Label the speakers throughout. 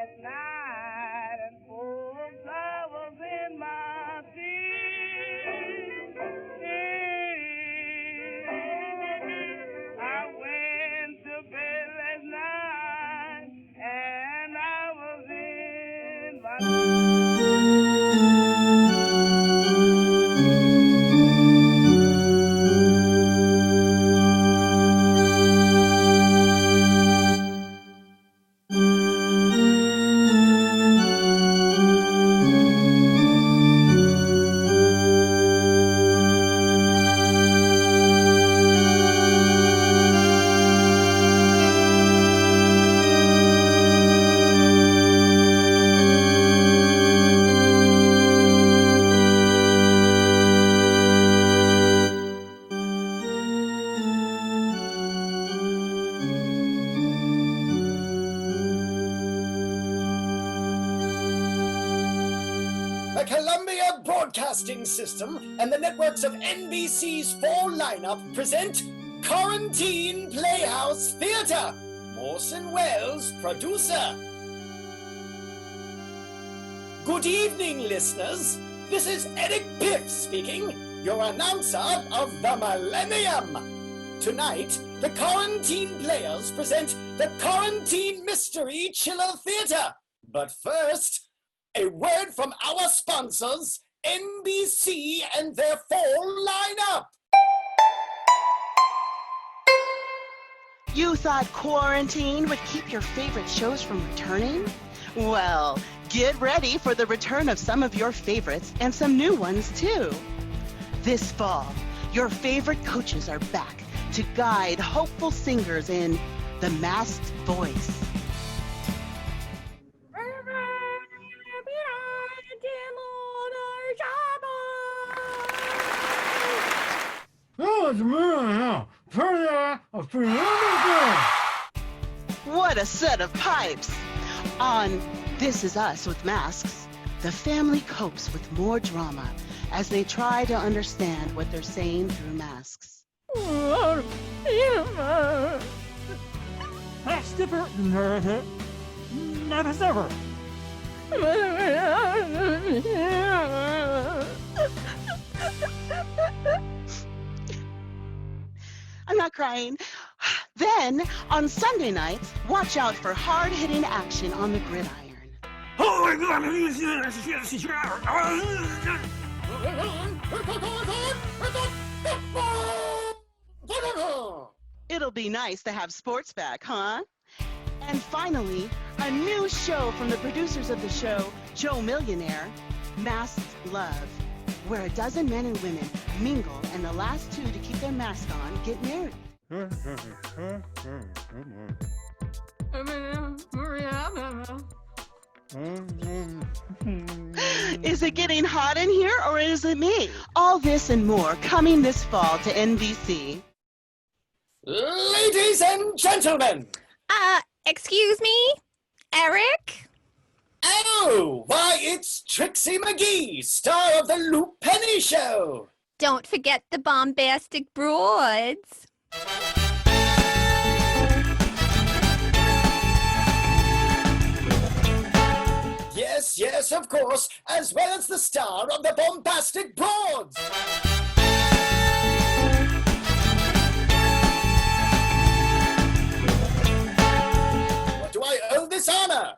Speaker 1: at night and full of flowers in my feet. I went to bed last night and I was in my
Speaker 2: The Columbia Broadcasting System and the networks of NBC's fall lineup present Quarantine Playhouse Theatre. Orson Welles, producer. Good evening, listeners. This is Eric Piff speaking, your announcer of the Millennium. Tonight, the Quarantine Players present the Quarantine Mystery Chiller Theatre. But first, a word from our sponsors, NBC and their fall lineup.
Speaker 3: You thought quarantine would keep your favorite shows from returning? Well, get ready for the return of some of your favorites and some new ones too. This fall, your favorite coaches are back to guide hopeful singers in The Masked Voice. What a set of pipes! On This Is Us with Masks, the family copes with more drama as they try to understand what they're saying through masks.
Speaker 4: That's different. Never ever.
Speaker 3: I'm not crying. Then, on Sunday nights, watch out for hard-hitting action on the gridiron. It'll be nice to have sports back, huh? And finally, a new show from the producers of the show, Joe Millionaire, Masked Love, where a dozen men and women mingle and the last two to keep their mask on get married. Is it getting hot in here or is it me? All this and more coming this fall to NBC.
Speaker 2: Ladies and gentlemen.
Speaker 5: Excuse me? Eric?
Speaker 2: Oh, why, it's Trixie McGee, star of the Luke Penny Show.
Speaker 5: Don't forget the bombastic broads.
Speaker 2: Yes, of course, as well as the star of the Bombastic Broads. What do I owe this honor?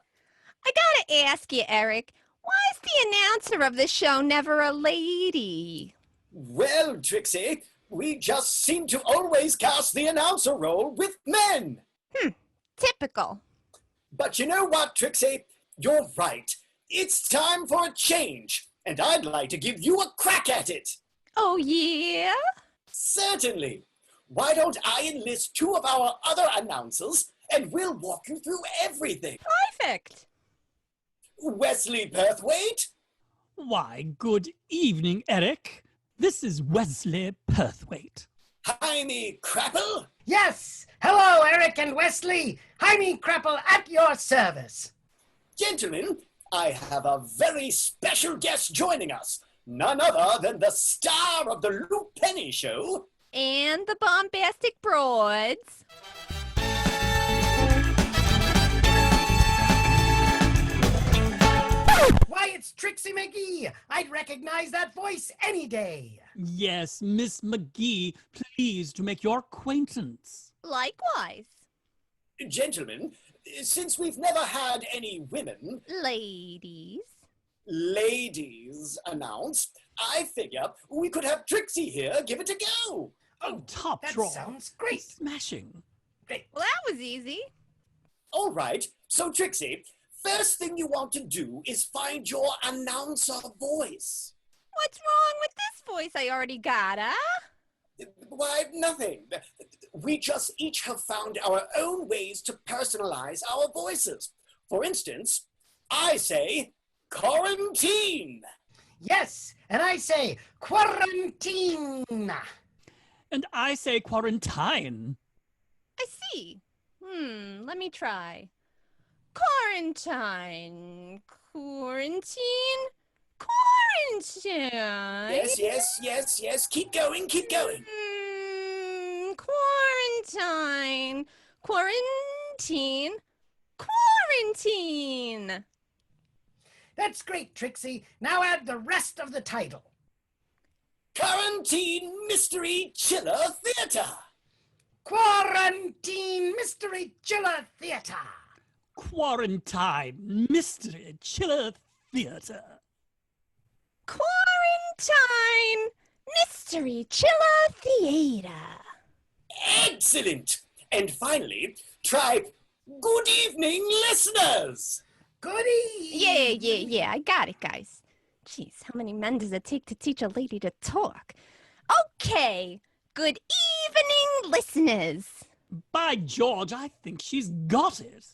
Speaker 5: I gotta ask you, Eric, why is the announcer of the show never a lady?
Speaker 2: Well, Trixie, we just seem to always cast the announcer role with men.
Speaker 5: Typical.
Speaker 2: But you know what, Trixie? You're right. It's time for a change, and I'd like to give you a crack at it.
Speaker 5: Oh, yeah?
Speaker 2: Certainly. Why don't I enlist two of our other announcers, and we'll walk you through everything.
Speaker 5: Perfect.
Speaker 2: Wesley Perthwaite.
Speaker 4: Why, good evening, Eric. This is Wesley Perthwaite.
Speaker 2: Jaime Crapple.
Speaker 6: Yes! Hello, Eric and Wesley. Jaime Crapple at your service.
Speaker 2: Gentlemen, I have a very special guest joining us. None other than the star of the Luke Penny Show.
Speaker 5: And the bombastic broads.
Speaker 6: recognize that voice any day.
Speaker 4: Yes, Miss McGee, pleased to make your acquaintance.
Speaker 5: Likewise.
Speaker 2: Gentlemen, since we've never had any women,
Speaker 5: Ladies.
Speaker 2: ladies announced, I figure we could have Trixie here give it a go.
Speaker 6: Oh,
Speaker 4: Top
Speaker 6: that
Speaker 4: draw.
Speaker 6: sounds great.
Speaker 4: Smashing.
Speaker 6: Great.
Speaker 5: Well, that was easy.
Speaker 2: All right, so Trixie, first thing you want to do is find your announcer voice.
Speaker 5: What's wrong with this voice I already got, huh?
Speaker 2: Why, nothing. We just each have found our own ways to personalize our voices. For instance, I say quarantine.
Speaker 6: Yes, and I say quarantine.
Speaker 4: And I say quarantine.
Speaker 5: I see. Let me try. Quarantine. Quarantine. Quarantine.
Speaker 2: Yes. Keep going.
Speaker 5: Quarantine. Quarantine. Quarantine.
Speaker 6: That's great, Trixie. Now add the rest of the title.
Speaker 2: Quarantine Mystery Chiller Theater.
Speaker 6: Quarantine Mystery Chiller Theater.
Speaker 4: Quarantine Mystery Chiller Theater.
Speaker 5: Quarantine Mystery Chiller Theater.
Speaker 2: Excellent. And finally, try good evening, listeners.
Speaker 6: Good evening.
Speaker 5: Yeah. I got it, guys. Jeez, how many men does it take to teach a lady to talk? Okay. Good evening, listeners.
Speaker 4: By George, I think she's got it.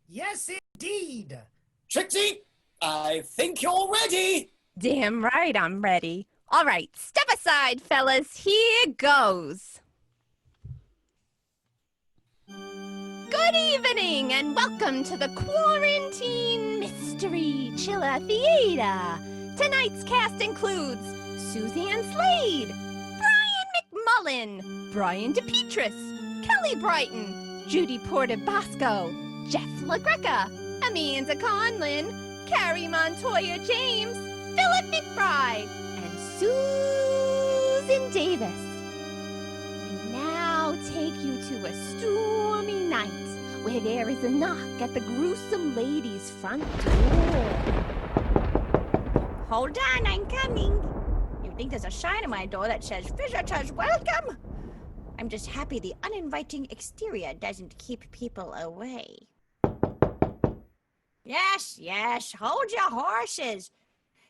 Speaker 6: Yes, indeed.
Speaker 2: Trixie, I think you're ready.
Speaker 5: Damn right I'm ready. All right, step aside, fellas. Here goes. Good evening and welcome to the Quarantine Mystery Chiller Theater. Tonight's cast includes Suzanne Slade, Brian McMullen, Brian DePetris, Kelly Brighton, Judy Porter Bosco, Jeff LaGreca, Amanda Conlin, Carrie Montoya James, Philip McBride, and Susan Davis. We now take you to a stormy night where there is a knock at the gruesome lady's front door.
Speaker 7: Hold on, I'm coming. You think there's a sign on my door that says visitors welcome? I'm just happy the uninviting exterior doesn't keep people away. Yes, hold your horses.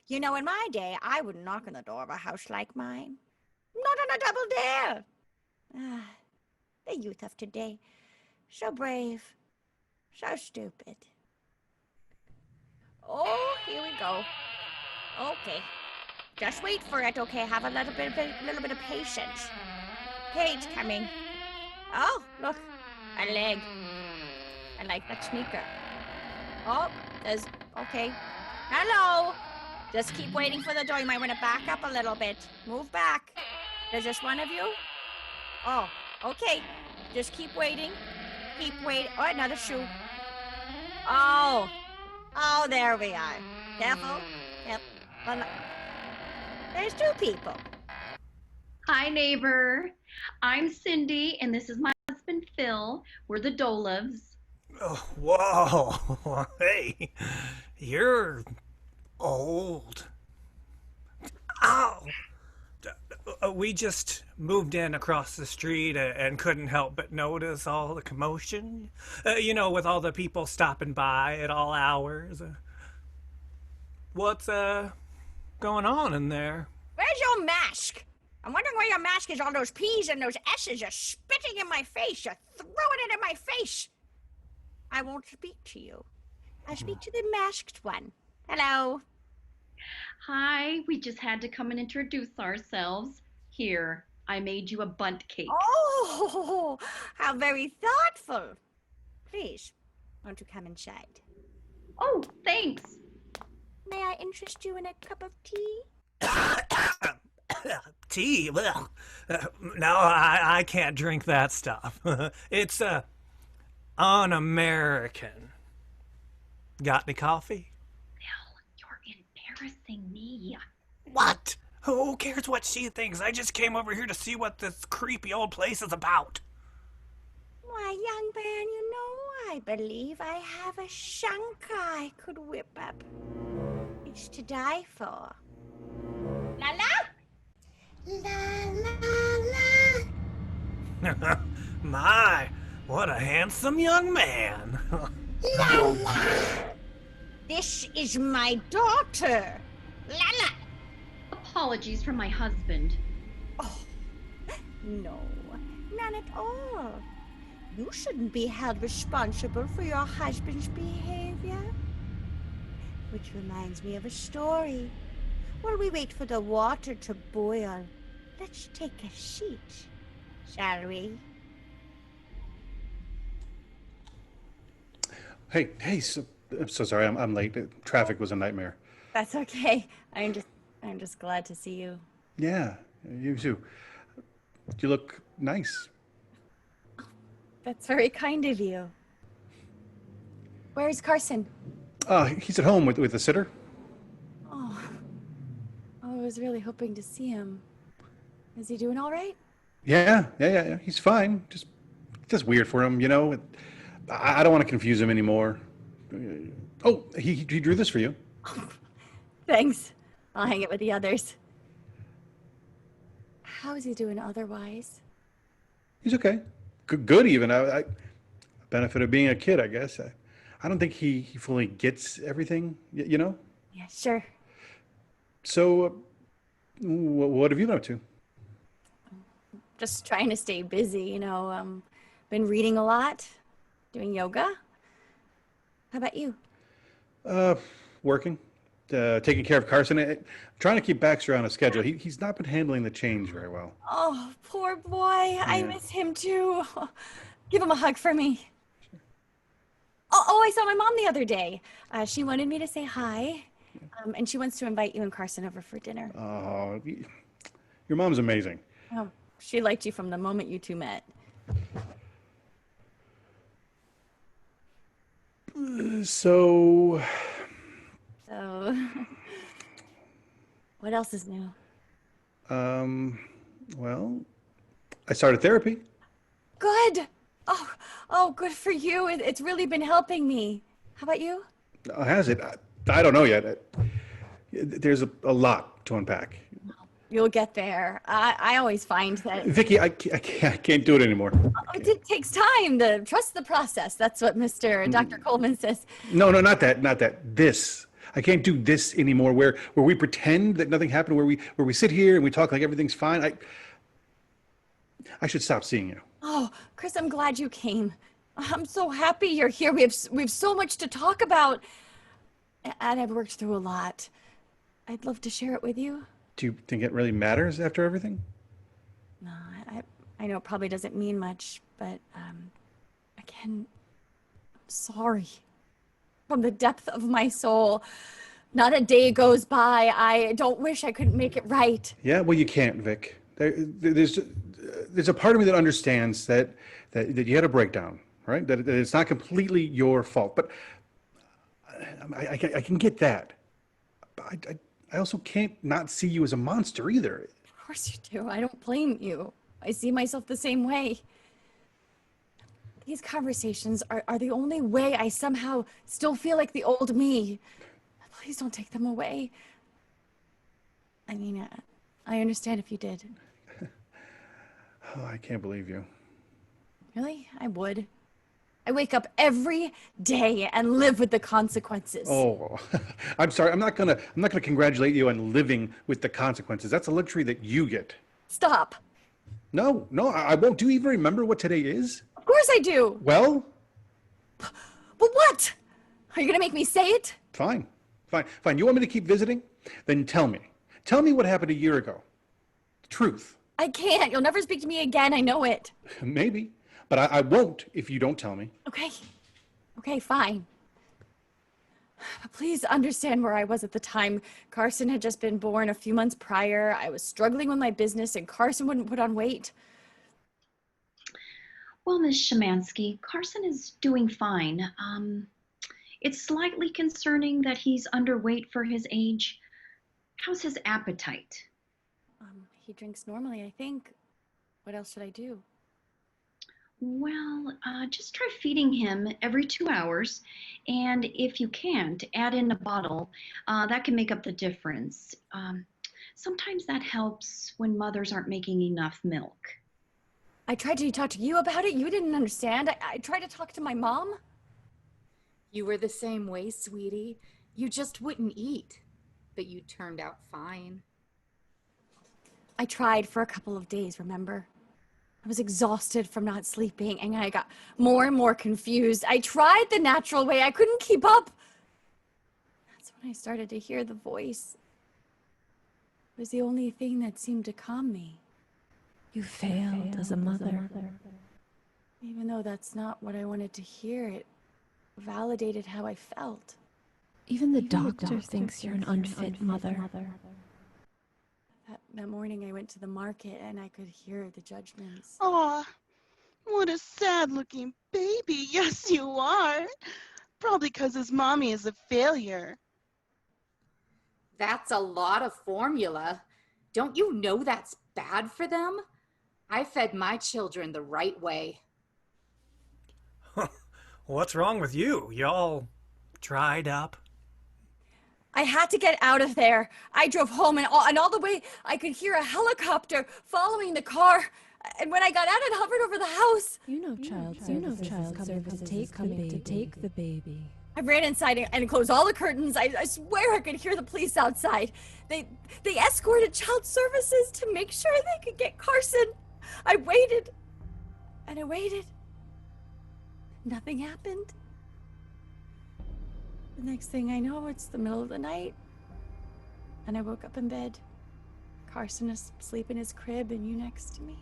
Speaker 7: You know, in my day, I wouldn't knock on the door of a house like mine. Not on a double dare. The youth of today. So brave. So stupid. Oh, here we go. Okay. Just wait for it, okay? Have a little bit of patience. Paige coming. Oh, look. A leg. I like that sneaker. Oh, there's... Okay. Hello. Just keep waiting for the door. You might want to back up a little bit. Move back. There's just one of you? Oh, okay. Just keep waiting. Keep waiting. Oh, another shoe. Oh, there we are. Careful. Yep. Well, there's two people.
Speaker 8: Hi, neighbor. I'm Cindy, and this is my husband, Phil. We're the Dolovs.
Speaker 9: Oh, whoa. Hey, you're old. Ow. We just moved in across the street and couldn't help but notice all the commotion. With all the people stopping by at all hours. What's going on in there?
Speaker 7: Where's your mask? I'm wondering where your mask is. All those P's and those S's are spitting in my face. You're throwing it in my face. I won't speak to you. I'll speak to the masked one. Hello.
Speaker 8: Hi, we just had to come and introduce ourselves. Here, I made you a bunt cake.
Speaker 7: Oh, how very thoughtful. Please, won't you come inside?
Speaker 8: Oh, thanks.
Speaker 7: May I interest you in a cup of tea?
Speaker 9: Tea? Well, no, I can't drink that stuff. It's un-American. Got any coffee?
Speaker 8: Phil, you're embarrassing me.
Speaker 9: What? Who cares what she thinks? I just came over here to see what this creepy old place is about.
Speaker 7: Why, young man, you know, I believe I have a shank I could whip up. It's to die for. La la? La la la.
Speaker 9: My, what a handsome young man.
Speaker 7: La la. This is my daughter. La la.
Speaker 8: Apologies from my husband.
Speaker 7: No, none at all. You shouldn't be held responsible for your husband's behavior. Which reminds me of a story. While we wait for the water to boil, let's take a seat, shall we?
Speaker 10: Hey, I'm so sorry, I'm late. Traffic was a nightmare.
Speaker 5: That's okay. I'm just glad to see you.
Speaker 10: Yeah, you too. You look nice.
Speaker 5: That's very kind of you. Where's Carson?
Speaker 10: He's at home with the sitter.
Speaker 5: Oh, I was really hoping to see him. Is he doing all right?
Speaker 10: Yeah. He's fine. Just weird for him, you know. I don't want to confuse him anymore. Oh, he drew this for you.
Speaker 5: Thanks. I'll hang it with the others. How is he doing otherwise?
Speaker 10: He's okay. Good even. I benefit of being a kid, I guess. I don't think he fully gets everything, you know?
Speaker 5: Yeah, sure.
Speaker 10: So, what have you been up to?
Speaker 5: Just trying to stay busy, you know. Been reading a lot, doing yoga. How about you?
Speaker 10: Working, taking care of Carson. Trying to keep Baxter on a schedule. He's not been handling the change very well.
Speaker 5: Oh, poor boy. I miss him too. Give him a hug for me. Oh, I saw my mom the other day. She wanted me to say hi, and she wants to invite you and Carson over for dinner.
Speaker 10: Oh, your mom's amazing.
Speaker 5: Oh, she liked you from the moment you two met.
Speaker 10: So,
Speaker 5: what else is new?
Speaker 10: Well, I started therapy.
Speaker 5: Good. Oh, good for you. It's really been helping me. How about you?
Speaker 10: Has it? I don't know yet. There's a lot to unpack.
Speaker 5: You'll get there. I always find that.
Speaker 10: Vicky, I can't do it anymore.
Speaker 5: It takes time to trust the process. That's what Dr. Coleman says.
Speaker 10: No, not that. This. I can't do this anymore. Where we pretend that nothing happened. Where we sit here and we talk like everything's fine. I should stop seeing you.
Speaker 5: Oh, Chris, I'm glad you came. I'm so happy you're here. We have so much to talk about, and I've worked through a lot. I'd love to share it with you.
Speaker 10: Do you think it really matters after everything?
Speaker 5: No, I know it probably doesn't mean much, but again, I'm sorry. From the depth of my soul, not a day goes by I don't wish I couldn't make it right.
Speaker 10: Yeah, well, you can't, Vic. There's a part of me that understands that you had a breakdown, right? That it's not completely your fault, but I can get that. I also can't not see you as a monster either.
Speaker 5: Of course you do. I don't blame you. I see myself the same way. These conversations are the only way I somehow still feel like the old me. Please don't take them away. I mean, I understand if you did.
Speaker 10: Oh, I can't believe you.
Speaker 5: Really? I would. I wake up every day and live with the consequences.
Speaker 10: Oh, I'm sorry. I'm not gonna congratulate you on living with the consequences. That's a luxury that you get.
Speaker 5: Stop.
Speaker 10: No, I won't. Do you even remember what today is?
Speaker 5: Of course I do.
Speaker 10: Well?
Speaker 5: But what? Are you gonna make me say it?
Speaker 10: Fine. You want me to keep visiting? Then tell me. Tell me what happened a year ago. Truth.
Speaker 5: I can't. You'll never speak to me again. I know it.
Speaker 10: Maybe. But I won't if you don't tell me.
Speaker 5: Okay, fine. But please understand where I was at the time. Carson had just been born a few months prior. I was struggling with my business and Carson wouldn't put on weight.
Speaker 8: Well, Ms. Shemansky, Carson is doing fine. It's slightly concerning that he's underweight for his age, How's his appetite?
Speaker 5: He drinks normally, I think. What else should I do?
Speaker 8: Well, just try feeding him every 2 hours. And if you can't, add in a bottle. That can make up the difference. Sometimes that helps when mothers aren't making enough milk.
Speaker 5: I tried to talk to you about it. You didn't understand. I tried to talk to my mom.
Speaker 11: You were the same way, sweetie. You just wouldn't eat. But you turned out fine.
Speaker 5: I tried for a couple of days, remember? I was exhausted from not sleeping, and I got more and more confused. I tried the natural way. I couldn't keep up. That's when I started to hear the voice. It was the only thing that seemed to calm me.
Speaker 12: You failed as a mother.
Speaker 5: Even though that's not what I wanted to hear, it validated how I felt.
Speaker 12: Even the doctor thinks you're an unfit mother.
Speaker 5: That morning I went to the market and I could hear the judgments.
Speaker 3: Aw, what a sad-looking baby. Yes, you are. Probably because his mommy is a failure.
Speaker 11: That's a lot of formula. Don't you know that's bad for them? I fed my children the right way.
Speaker 9: What's wrong with you? Y'all dried up?
Speaker 5: I had to get out of there. I drove home, and all the way I could hear a helicopter following the car. And when I got out, it hovered over the house.
Speaker 12: You know child services to take the baby.
Speaker 5: I ran inside and closed all the curtains. I swear I could hear the police outside. They escorted child services to make sure they could get Carson. I waited, and I waited. Nothing happened. The next thing I know, it's the middle of the night, and I woke up in bed. Carson is asleep in his crib, and you next to me.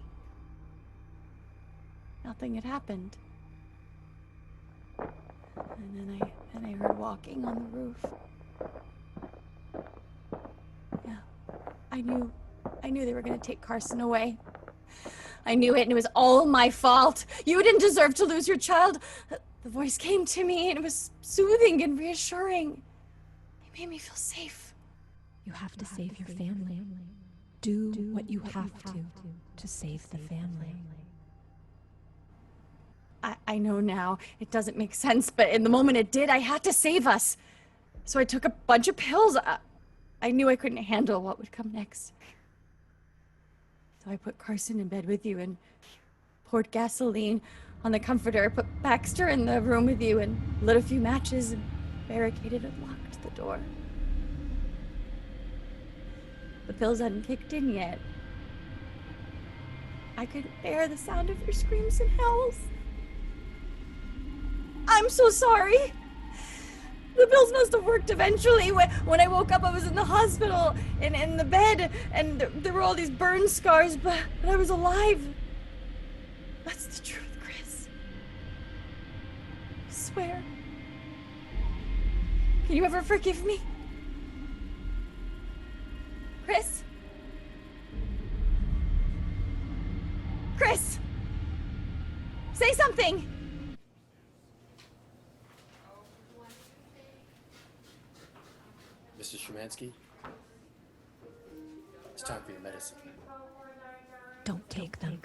Speaker 5: Nothing had happened. And then I heard walking on the roof. Yeah, I knew they were gonna take Carson away. I knew it, and it was all my fault. You didn't deserve to lose your child. The voice came to me, and it was soothing and reassuring. It made me feel safe.
Speaker 12: You have to save your family. Do what you have to save the family.
Speaker 5: I know now it doesn't make sense, but in the moment it did. I had to save us. So I took a bunch of pills. I knew I couldn't handle what would come next. So I put Carson in bed with you and poured gasoline on the comforter, put Baxter in the room with you, and lit a few matches and barricaded and locked the door. The pills hadn't kicked in yet. I couldn't bear the sound of your screams and howls. I'm so sorry. The pills must have worked eventually. When I woke up, I was in the hospital, in the bed, and there were all these burn scars, but I was alive. That's the truth, Chris. I swear. Can you ever forgive me? Chris? Chris! Say something!
Speaker 2: Mrs. Szymanski, it's time for your medicine.
Speaker 12: Don't take them.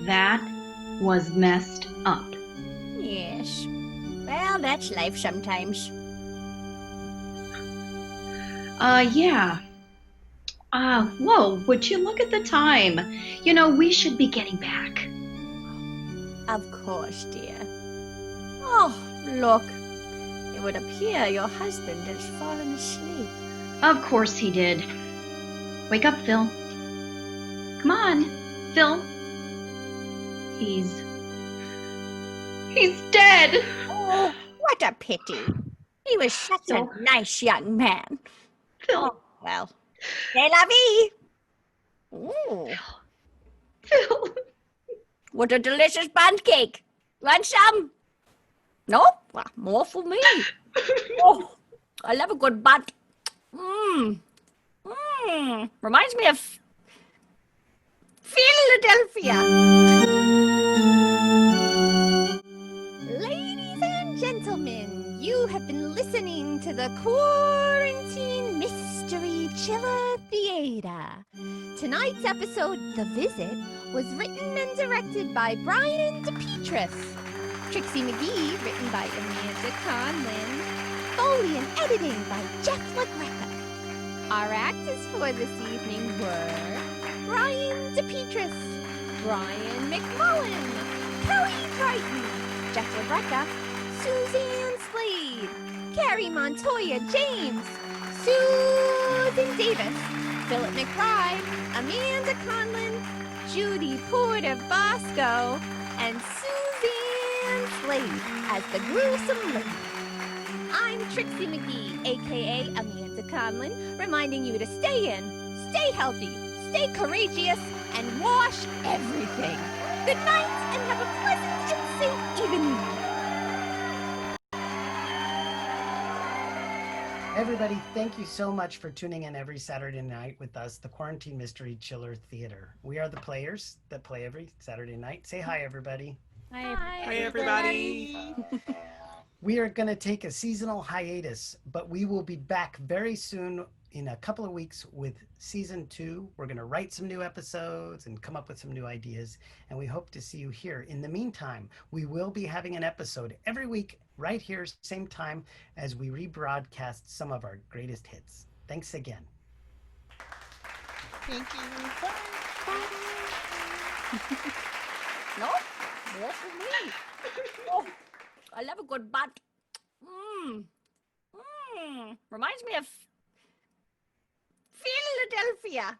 Speaker 8: That was messed up.
Speaker 7: Yes. Well, that's life sometimes.
Speaker 8: Yeah. Whoa, would you look at the time? You know, we should be getting back.
Speaker 7: Of course, dear. Oh, look. It would appear your husband has fallen asleep.
Speaker 8: Of course he did. Wake up, Phil. Come on, Phil. He's dead.
Speaker 7: Oh, what a pity. He was such a nice young man.
Speaker 8: Phil.
Speaker 7: Oh, well. C'est la vie. Ooh.
Speaker 8: Phil.
Speaker 7: What a delicious pancake. Want some? No? Well, more for me. Oh, I love a good bun. Reminds me of Philadelphia. Ladies
Speaker 5: the Quarantine Mystery Chiller Theater. Tonight's episode, The Visit, was written and directed by Brian DePetris. Trixie McGee, written by Amanda Conlin. Foley and editing by Jeff LaGreca. Our actors for this evening were Brian DePetris, Brian McMullen, Kelly Brighton, Jeff LaGreca, Suzanne Slade, Carrie Montoya James, Susan Davis, Philip McBride, Amanda Conlin, Judy Porter Bosco, and Suzanne Slade as the gruesome lady. I'm Trixie McGee, aka Amanda Conlin, reminding you to stay in, stay healthy, stay courageous, and wash everything. Good night, and have a pleasant and safe evening.
Speaker 6: Everybody, thank you so much for tuning in every Saturday night with us, the Quarantine Mystery Chiller Theater. We are the players that play every Saturday night. Say hi, everybody.
Speaker 7: Hi,
Speaker 9: everybody.
Speaker 6: We are going to take a seasonal hiatus, but we will be back very soon in a couple of weeks with season 2. We're going to write some new episodes and come up with some new ideas, and we hope to see you here. In the meantime, we will be having an episode every week right here, same time, as we rebroadcast some of our greatest hits. Thanks again.
Speaker 3: Thank you.
Speaker 7: No? More for me. Oh, I love a good butt. Reminds me of Philadelphia.